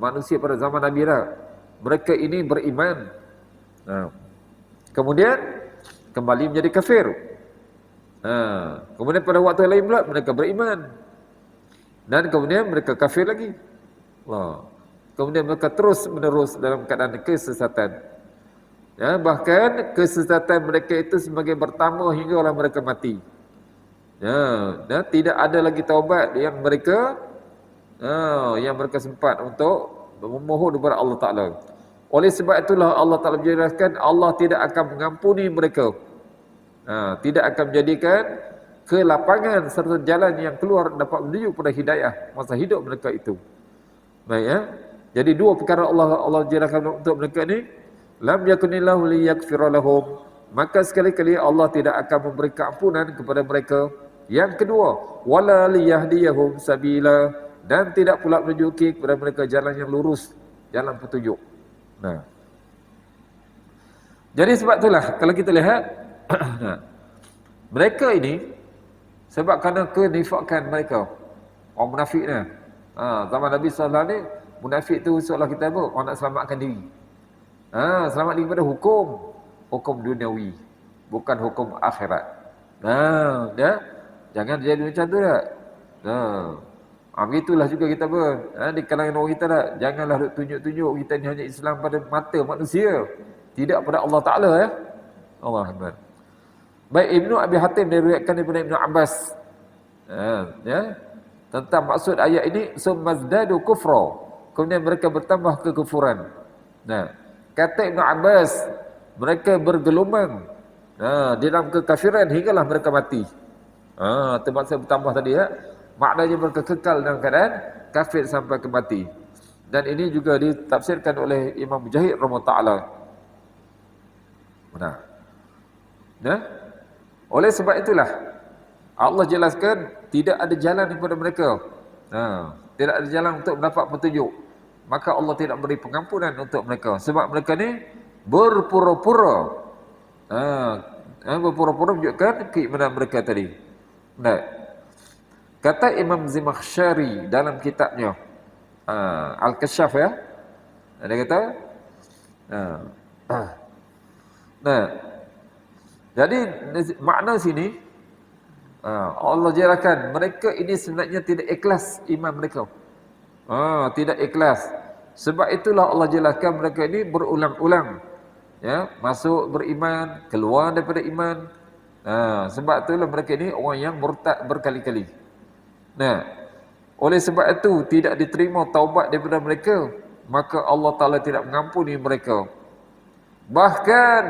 manusia pada zaman Nabi dah. Mereka ini beriman. Kemudian kembali menjadi kafir. Kemudian pada waktu lain pula mereka beriman. Dan kemudian mereka kafir lagi. Kemudian mereka terus menerus dalam keadaan kesesatan. Bahkan kesesatan mereka itu semakin bertambah hinggalah mereka mati. Dan tidak ada lagi taubat yang mereka sempat untuk memohon kepada Allah Ta'ala. Oleh sebab itulah Allah Ta'ala menjelaskan Allah tidak akan mengampuni mereka. Tidak akan menjadikan kelapangan serta jalan yang keluar dapat menuju pada hidayah masa hidup mereka itu. Baik. Jadi dua perkara Allah jelaskan untuk mereka ni. Lam yakunillahu liyaghfira lahum. Maka sekali-kali Allah tidak akan memberi keampunan kepada mereka. Yang kedua, wala liyahdiyahum sabila, dan tidak pula menunjuki kepada mereka jalan yang lurus, jalan petunjuk. Jadi sebab itulah kalau kita lihat mereka ini sebab kerana kenifakan mereka, orang munafik ni. Zaman Nabi SAW ni, munafik tu seolah kita apa? Orang nak selamatkan diri. Selamat diri pada hukum duniawi, bukan hukum akhirat. Jangan jadi macam tu tak. Begitulah juga kita pun. Di kalangan orang kita tak. Janganlah tunjuk-tunjuk kita ni hanya Islam pada mata manusia, tidak pada Allah Ta'ala. Allah Akbar. Baik, Ibnu Abi Hatim diriwayatkan daripada Ibnu Abbas tentang maksud ayat ini, summazdadu kufra, kemudian mereka bertambah kekufuran. Kata Ibnu Abbas, mereka bergelumang di dalam kekafiran hinggalah mereka mati. Itu maksud bertambah tadi. Maknanya mereka kekal dalam keadaan kafir sampai ke mati. Dan ini juga ditafsirkan oleh Imam Mujahid rahimahullah ta'ala. Oleh sebab itulah Allah jelaskan tidak ada jalan kepada mereka. Tidak ada jalan untuk mendapat petunjuk. Maka Allah tidak beri pengampunan untuk mereka. Sebab mereka ni berpura-pura. Berpura-pura menunjukkan keimanan mereka tadi. Kata Imam Zamakhsyari dalam kitabnya Al-Kashaf, dia kata jadi makna sini Allah jelaskan mereka ini sebenarnya tidak ikhlas iman mereka. Tidak ikhlas. Sebab itulah Allah jelaskan mereka ini berulang-ulang masuk beriman, keluar daripada iman. Sebab itulah mereka ini orang yang murtad berkali-kali. Oleh sebab itu tidak diterima taubat daripada mereka, maka Allah Ta'ala tidak mengampuni mereka. Bahkan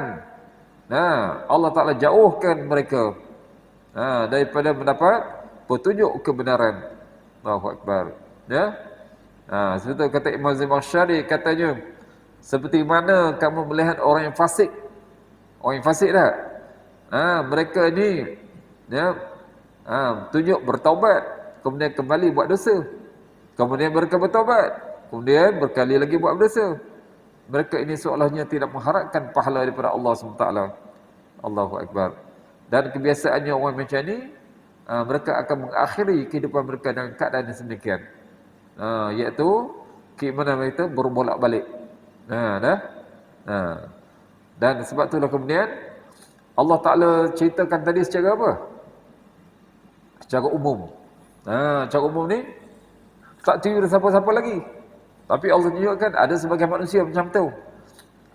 Allah Ta'ala jauhkan mereka daripada mendapat petunjuk kebenaran. Allahu Akbar. Seperti kata Imam Zamakhsyari, katanya seperti mana kamu melihat orang yang fasik. Orang yang fasik tak? Mereka ni tunjuk bertaubat, kemudian kembali buat dosa. Kemudian mereka bertaubat, kemudian berkali lagi buat dosa. Mereka ini seolahnya tidak mengharapkan pahala daripada Allah SWT. Allahu Akbar. Dan kebiasaannya orang macam ni, mereka akan mengakhiri kehidupan mereka dengan keadaan yang sedemikian. Iaitu keimanan mereka berbolak-balik. Dan sebab itulah kemudian Allah Ta'ala ceritakan tadi secara apa? Secara umum. Secara umum ni tak cerita siapa-siapa lagi. Tapi Allah tunjukkan ada sebagian manusia macam tu.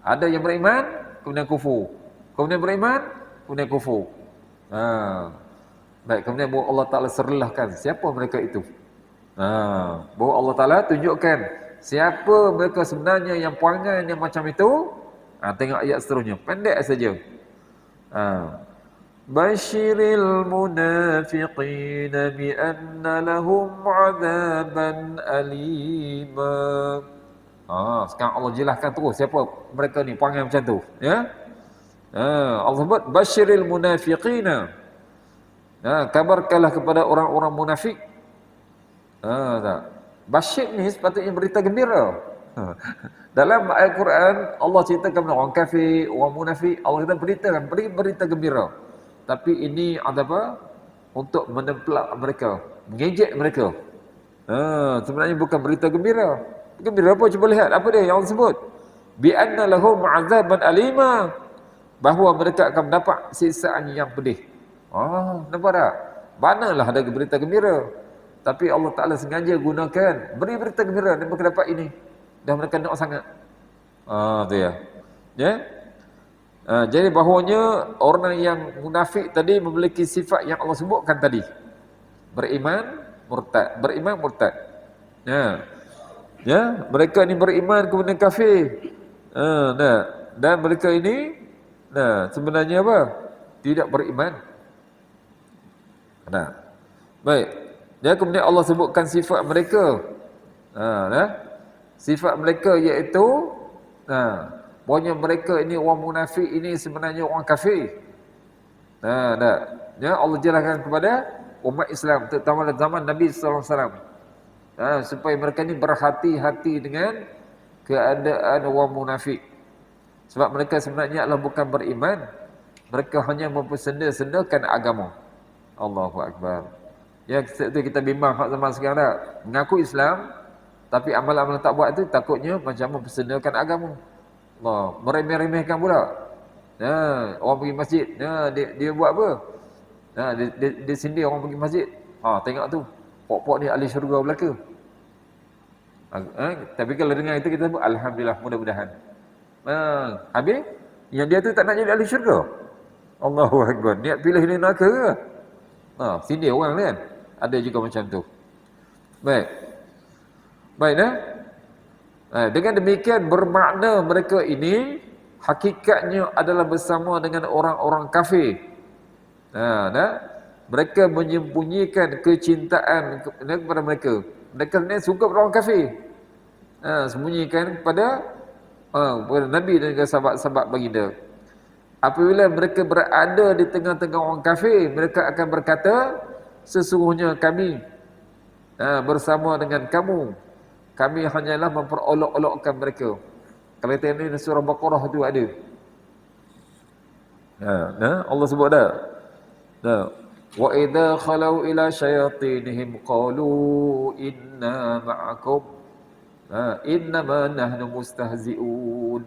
Ada yang beriman, kemudian kufur. Kemudian beriman, kemudian kufur. Baik, kemudian bahawa Allah Ta'ala serlahkan siapa mereka itu. Bahawa Allah Ta'ala tunjukkan siapa mereka sebenarnya yang perangai yang macam itu. Tengok ayat seterusnya, pendek saja. Basyiril munafiqina bi anna lahum 'adzaban alima. Sekarang Allah jelaskan terus siapa mereka ni perangai macam tu, Allah sebut basyiril munafiqina. Kabarkanlah kepada orang-orang munafik. Basyir ni sepatutnya berita gembira. Dalam ayat Quran Allah ceritakan orang kafir, orang munafik, Allah kata beritakan, beri berita gembira. Tapi ini ada apa? Untuk menemplak mereka, mengejek mereka. Sebenarnya bukan berita gembira. Gembira apa? Cuba lihat apa dia yang Allah sebut. Bi anna lahum azaban alima, bahawa mereka akan mendapat siksaan yang pedih. Nampak tak? Manalah ada berita gembira. Tapi Allah Ta'ala sengaja gunakan beri berita gembira dan mereka dapat ini. Dan mereka nak sangat. Tu ya. Ya. Jadi bahawanya orang yang munafik tadi memiliki sifat yang Allah sebutkan tadi. Beriman, murtad. Beriman, murtad. Ya, mereka ini beriman kemudian kafir. Dan mereka ini sebenarnya apa? Tidak beriman. Baik. Ya, kemudian Allah sebutkan sifat mereka. Sifat mereka iaitu bahawanya mereka ini orang munafik ini sebenarnya orang kafir. Ya, Allah jelaskan kepada umat Islam terutama pada zaman Nabi sallallahu alaihi wasallam. Supaya mereka ini berhati-hati dengan keadaan orang munafik. Sebab mereka sebenarnya adalah bukan beriman. Mereka hanya mempersenda-sendakan agama. Allahu Akbar. Ya, kita bimbang zaman sekarang tak? Mengaku Islam, tapi amal-amal tak buat itu takutnya macam mempersendakan agama. Allah, meremeh-remehkan pula. Orang pergi masjid, dia buat apa? Dia sindir orang pergi masjid. Tengok tu, pok-pok ni ahli syurga belaka. Tapi kalau dengar itu kita sebut alhamdulillah, mudah-mudahan. Habis yang dia tu tak nak jadi ahli syurga. Allahu Akbar. Niat pilih ni neraka ke? Sindir orang kan? Ada juga macam tu. Baik. Dengan demikian bermakna mereka ini hakikatnya adalah bersama dengan orang-orang kafir. Mereka menyembunyikan kecintaan kepada mereka. Mereka ni suka pada orang kafir. Sembunyikan kepada Nabi dan juga sahabat-sahabat baginda. Apabila mereka berada di tengah-tengah orang kafir, mereka akan berkata, sesungguhnya kami bersama dengan kamu. Kami hanyalah memperolok-olokkan mereka. Kalau kita ini surah Baqarah tu ada. Allah sebut dah. Wa idza khalau ila syayatinihim qalu inna ma'akum innama nahnu mustahzi'un.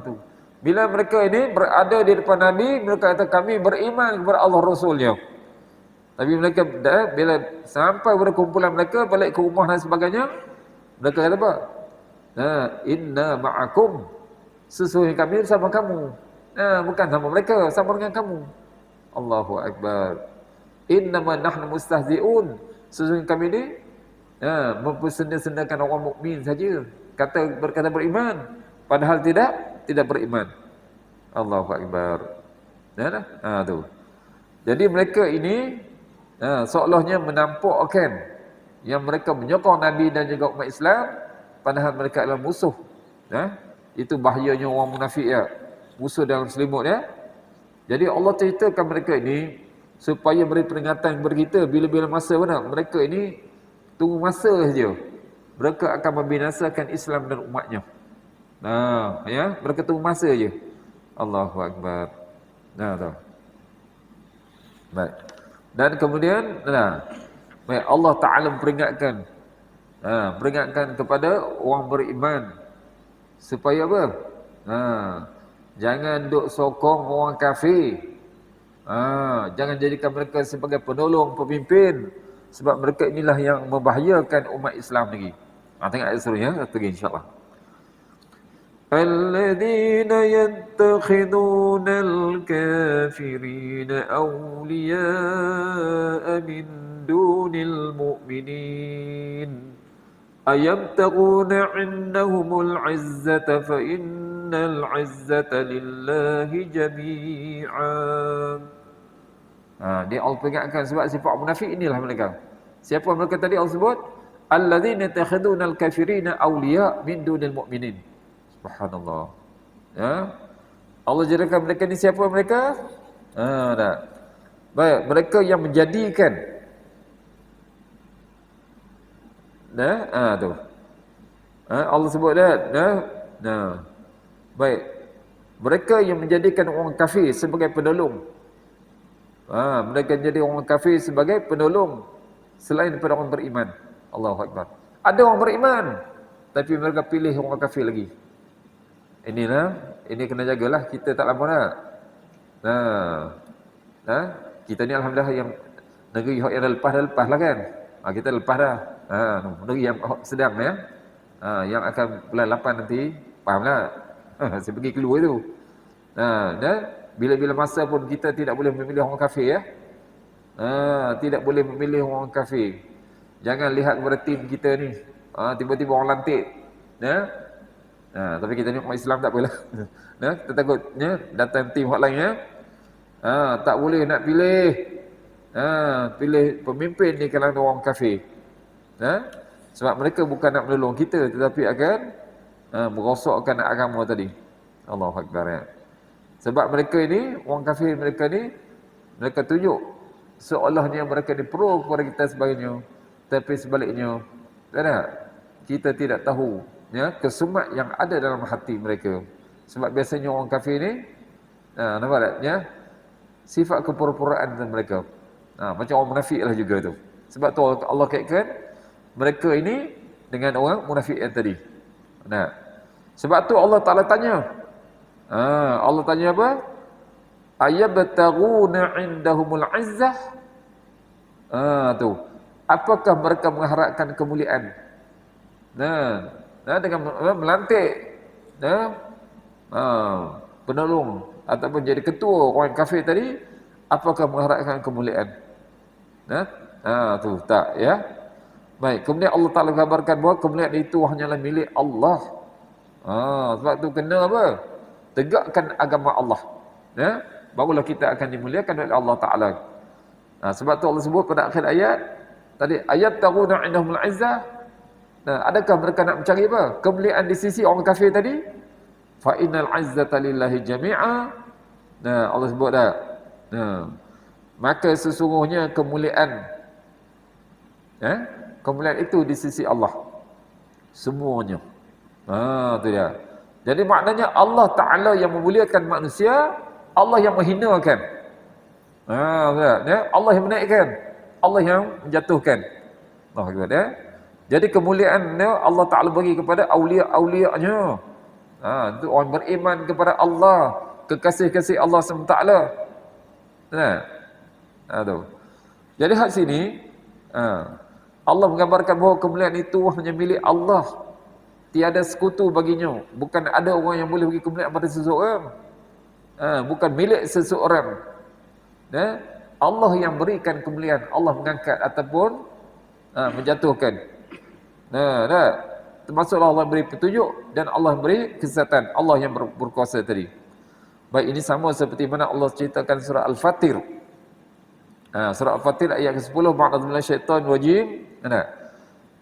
Tu. Bila mereka ini berada di depan Nabi, mereka kata kami beriman kepada Allah Rasulnya. Tapi mereka bila sampai pada kumpulan mereka, balik ke rumah dan sebagainya, mereka kata apa? Inna ma'akum, sesungguhnya kami bersama kamu. Bukan sama mereka, sama dengan kamu. Allahu Akbar. Innama nahnu mustahzi'un, sesungguhnya kami ini mempersenda-sendakan orang mukmin saja. Berkata beriman, padahal tidak beriman. Allahu Akbar. Tu. Jadi mereka ini seolahnya menampakkan yang mereka menyokong Nabi dan juga umat Islam, padahal mereka adalah musuh. Itu bahayanya orang munafik ya. Musuh dalam selimut ya. Jadi Allah ceritakan mereka ini supaya beri peringatan kepada kita bila-bila masa mana mereka ini tunggu masa saja. Mereka akan membinasakan Islam dan umatnya. Mereka tunggu masa je. Allahu Akbar. Tu. Baik. Dan kemudian baik, Allah Ta'ala peringatkan kepada orang beriman supaya apa? Jangan duk sokong orang kafir. Jangan jadikan mereka sebagai penolong, pemimpin, sebab mereka inilah yang membahayakan umat Islam lagi. Tengok ayat seterusnya lagi insya-Allah. الذين يتخذون الكافرين أولياء من دون المؤمنين أيبتغون عندهم العزة فإن العزة لله جميعا. Dia Allah peringatkan sebab sifat munafik inilah mereka. Siapa mereka tadi Allah sebut? Alladzina yattakhiduna al-kafirina awliya min dunil mu'minin. Subhanallah. Allah jadikan mereka ni siapa mereka? Baik, mereka yang menjadikan tu. Allah sebut baik. Mereka yang menjadikan orang kafir sebagai penolong. Mereka jadi orang kafir sebagai penolong selain daripada orang beriman. Allahu Akbar. Ada orang beriman, tapi mereka pilih orang kafir lagi. Ini kena jagalah, kita tak lama nak. Nah, kita ni alhamdulillah yang negeri yang dah lepas lah kan. Kita lepas dah. Negeri yang sedang ya. Yang akan bulan 8 nanti, faham tak? Saya pergi keluar tu. Dan bila-bila masa pun kita tidak boleh memilih orang kafir ya. Tidak boleh memilih orang kafir. Jangan lihat kepada tim kita ni. Tiba-tiba orang lantik. Tapi kita ni umat Islam tak apalah. Kita takutnya datang tim hot lain ya. Tak boleh nak pilih. Pilih pemimpin di kalangan orang kafir. Sebab mereka bukan nak menolong kita, tetapi akan merosokkan agama tadi. Allahu Akbar ya. Sebab mereka ini, orang kafir mereka ni, mereka tunjuk seolahnya mereka ni pro kepada kita sebagainya. Tapi sebaliknya, kita tidak tahu ya, kesumat yang ada dalam hati mereka. Sebab biasanya orang kafir ni, nampak tak? Ya? Sifat kepura-puraan mereka. Macam orang munafik lah juga tu. Sebab tu Allah kaitkan mereka ini dengan orang munafik yang tadi. Sebab tu Allah Ta'ala tanya. Allah tanya apa? Ayabtaghuna indahumul izzah. Tu. Apakah mereka mengharapkan kemuliaan? Dengan melantik penolong ataupun jadi ketua orang kafir tadi, apakah mengharapkan kemuliaan? Tu tak ya. Baik, kemudian Allah Ta'ala kabarkan bahawa kemuliaan itu hanyalah milik Allah. Sebab tu kena apa? Tegakkan agama Allah. Barulah kita akan dimuliakan oleh Allah Ta'ala. Sebab tu Allah sebut pada akhir ayat tadi, ayat taguna indahumul izzah. Adakah mereka nak mencari apa? Kemuliaan di sisi orang kafir tadi? Fa innal izzata lillahi jami'a. Allah sebut dah. Maka sesungguhnya kemuliaan kemuliaan itu di sisi Allah semuanya. Tu dia. Jadi maknanya Allah Ta'ala yang memuliakan manusia, Allah yang menghinakan. Allah yang menaikkan, Allah yang menjatuhkan. Allahu Akbar ya. Jadi kemuliaan Allah Ta'ala bagi kepada awliya-awliyanya. Itu orang beriman kepada Allah, kekasih-kasih Allah SWT. Tu. Jadi hak sini Allah menggambarkan bahawa kemuliaan itu hanya milik Allah. Tiada sekutu baginya. Bukan ada orang yang boleh bagi kemuliaan pada seseorang. Bukan milik seseorang. Allah yang berikan kemuliaan. Allah mengangkat ataupun menjatuhkan. Termasuklah Allah beri petunjuk dan Allah beri kesesatan. Allah yang berkuasa tadi. Baik, ini sama seperti mana Allah ceritakan surah Al-Fatir. Surah Al-Fatir ayat ke-10, Ba'dadzubillahi syaitanir rajim.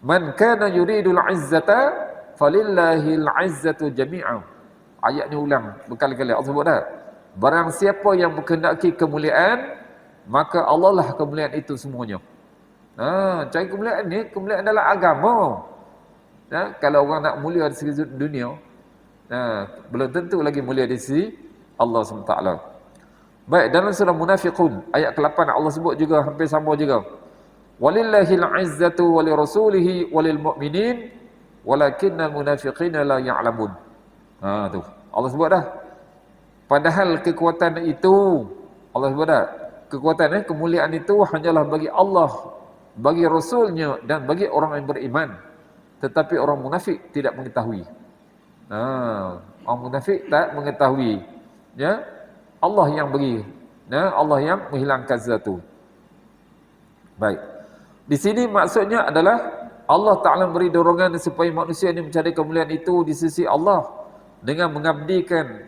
Man kana yuridul izzata falillahil izzatu jami'an. Ayat ni ulang berkali-kali Allah sebut dah. Barang siapa yang berkehendaki kemuliaan, maka Allah lah kemuliaan itu semuanya. Cari kemuliaan ni, kemuliaan dalam agama. Kalau orang nak mulia di segi dunia, belum tentu lagi mulia di sisi Allah SWT. Baik, dalam surah Munafiqun ayat ke-8 Allah sebut juga hampir sama juga. Walillahil izzatu walirasulihi walilmu'minin walakinnal munafiqina la ya'lamun. Tu. Allah sebut dah. Padahal kekuatan itu, Allah sebut dah, kekuatan kemuliaan itu hanyalah bagi Allah, bagi Rasulnya dan bagi orang yang beriman. Tetapi orang munafik tidak mengetahui. Orang munafik tak mengetahui. Ya, Allah yang beri. Allah yang menghilangkan sesuatu. Baik. Di sini maksudnya adalah Allah Ta'ala beri dorongan supaya manusia ini mencari kemuliaan itu di sisi Allah dengan mengabdikan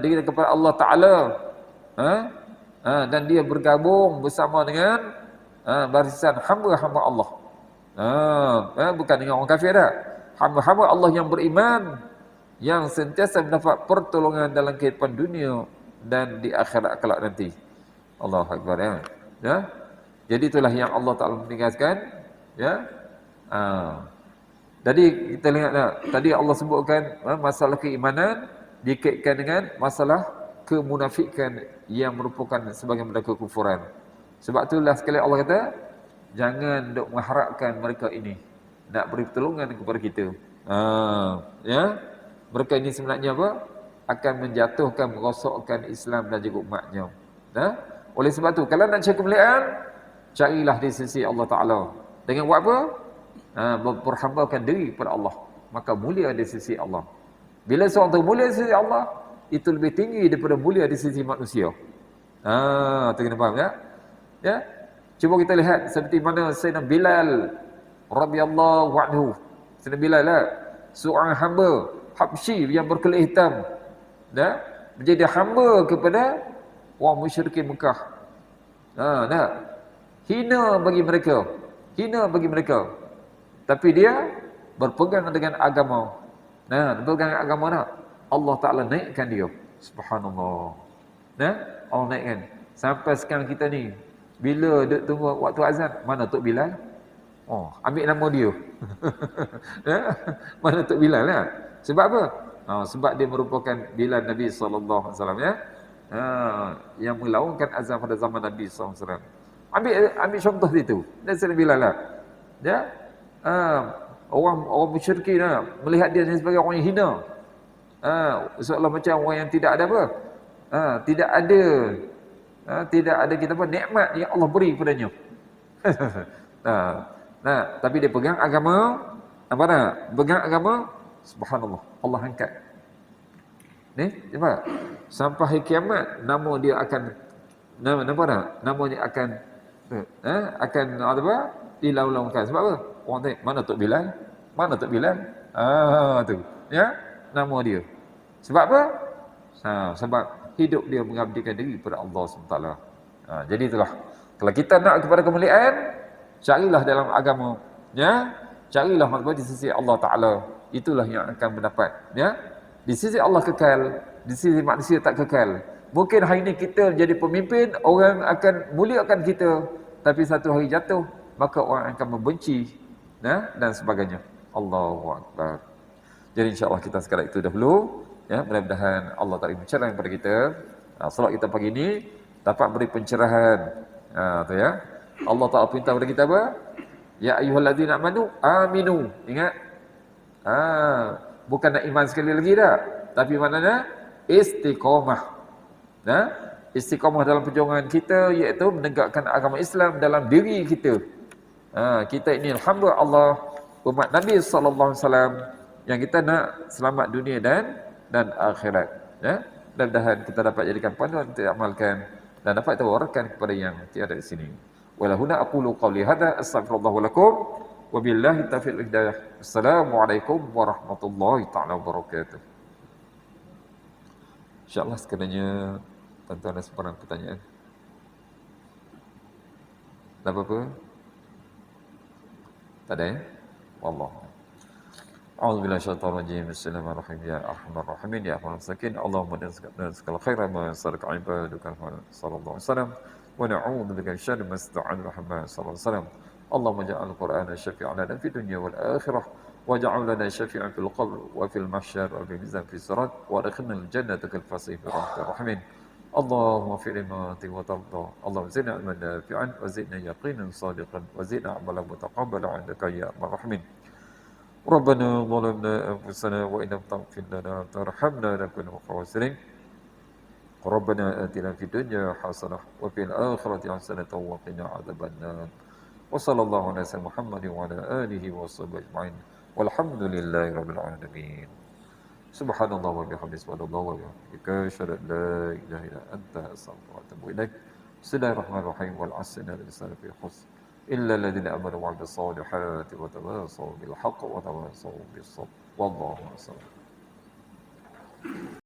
diri kepada Allah Ta'ala. Dan dia bergabung bersama dengan barisan hamba-hamba Allah. Bukan dengan orang kafir dah. Hamba-hamba Allah yang beriman, yang sentiasa mendapat pertolongan dalam kehidupan dunia dan di akhirat kelak nanti. Allahu Akbar ya. Jadi itulah yang Allah Ta'ala menegaskan ya. Jadi kita lihat tadi Allah sebutkan masalah keimanan dikaitkan dengan masalah kemunafikan yang merupakan sebagian daripada kekufuran. Sebab itulah sekali Allah kata, jangan duk mengharapkan mereka ini. nak beri pertolongan kepada kita. Ya. Mereka ini sebenarnya apa? Akan menjatuhkan, merosakkan Islam dan juga umatnya. Oleh sebab tu, kalau nak cari kemuliaan, carilah di sisi Allah Ta'ala. Dengan buat apa? Memperhambakan diri kepada Allah. Maka mulia di sisi Allah. Bila seorang tu mulia di sisi Allah, itu lebih tinggi daripada mulia di sisi manusia. Tu kena faham ya? Ya. Cuba kita lihat seperti mana Sayyidina Bilal radhiyallahu anhu. Sayyidina Bilal lah, seorang hamba Habsyi yang berkulit hitam. Menjadi hamba kepada orang musyrikin Mekah. Hina bagi mereka. Hina bagi mereka. Tapi dia berpegang dengan agama. Berpegang dengan agama nak. Allah Ta'ala naikkan dia. Subhanallah. Allah naikkan. Sampai sekarang kita ni, bila duk tunggu waktu azan, mana Tok Bilal? Ambil nama dia. Mana Tok Bilal lah. Sebab apa? Sebab dia merupakan Bilal Nabi SAW ya. Yang melaungkan azan pada zaman Nabi SAW. Ambil contoh itu. Dan Sayyidina Bilal lah. Ya. Orang musyrikin lah, melihat dia sebagai orang yang hina. Seolah macam orang yang tidak ada apa? Tidak ada kita apa nikmat yang Allah beri kepadanya. Tapi dia pegang agama, apa nak? Pegang agama, subhanallah, Allah angkat. Ni, nampak? Sampai hari kiamat nama dia akan nampak tak? Nama dia akan apa? Dilaung-laungkan. Sebab apa? Orang tanya, mana Tok Bilal? Mana Tok Bilal? Tu. Ya, nama dia. Sebab apa? Sebab hidup dia mengabdikan diri kepada Allah SWT. Jadi itulah. Kalau kita nak kepada kemuliaan, carilah dalam agama. Ya, carilah di sisi Allah Ta'ala. Itulah yang akan mendapat. Ya, di sisi Allah kekal, di sisi manusia tak kekal. Mungkin hari ini kita jadi pemimpin, orang akan muliakan kita. Tapi satu hari jatuh, maka orang akan membenci. Dan sebagainya. Allahu Akbar. Jadi insyaAllah kita sekadar itu dahulu. Ya, mudah-mudahan Allah Ta'ala pencerahan kepada kita. Solat kita pagi ini dapat beri pencerahan. Tu ya. Allah Ta'ala perintah kepada kita apa? Ya ayyuhalladzina amanu aminu. Ingat? Bukan nak iman sekali lagi dah. Tapi maknanya istiqamah. Istiqamah dalam perjuangan kita, iaitu menegakkan agama Islam dalam diri kita. Kita ini alhamdulillah Allah, umat Nabi SAW, yang kita nak selamat dunia dan akhirat. Ya, mudah-mudahan kita dapat jadikan panduan untuk amalkan dan dapat tawarkan kepada yang tiada di sini. Walahuna aqulu qawli hadza astaghfirullah wa lakum wa billahi taufiq wal hidayah. Assalamualaikum warahmatullahi taala wabarakatuh. Insya-Allah sekiranya tuan-tuan ada sebarang pertanyaan. Tak apa-apa? Tak ada ya? Wallah. A'udzubillahi minasyaitonir rajim. Bismillahirrahmanirrahim. Ya arhamar rahimin ya arhamar rahimin. Allahumma inna segala khairan ma saraka ibaduka sallallahu alaihi wasallam wa na'udzu bika min syarri ma sta'an Muhammad sallallahu alaihi wasallam. Allahumma ja'al Qur'ana syafi'an lana fid dunya wal akhirah waj'al lana syafi'an fil qabr wa fil mahsyar wa fil mizan fis sirat wa adkhilna al jannata kal fasih bi rahmatir rahimin. Allahumma fi lima wa tarda. Allahumma zidna ilman nafi'an wa zidna yaqinan sadiqan wa zidna amalan mutaqabbalan 'indaka ya arhamar rahimin. ربنا ظلمنا أنفسنا وإن لم تغفر لنا وترحمنا لنكن من الخاسرين ربنا آتنا في الدنيا حسنة وفي الآخرة حسنة وقنا عذاب النار وصلى الله على سيدنا محمد وعلى آله وصحبه أجمعين والحمد لله رب العالمين سبحان الله وبحمده سبحان الله وبحمدك أشهد أن لا إله إلا أنت أستغفرك وأتوب إليك بسم الله الرحمن الرحيم والعصر إن الإنسان في خسر إلا الذين آمنوا وعملوا الصالحات وتواصوا بالحق وتواصوا بالصبر والله أعلم.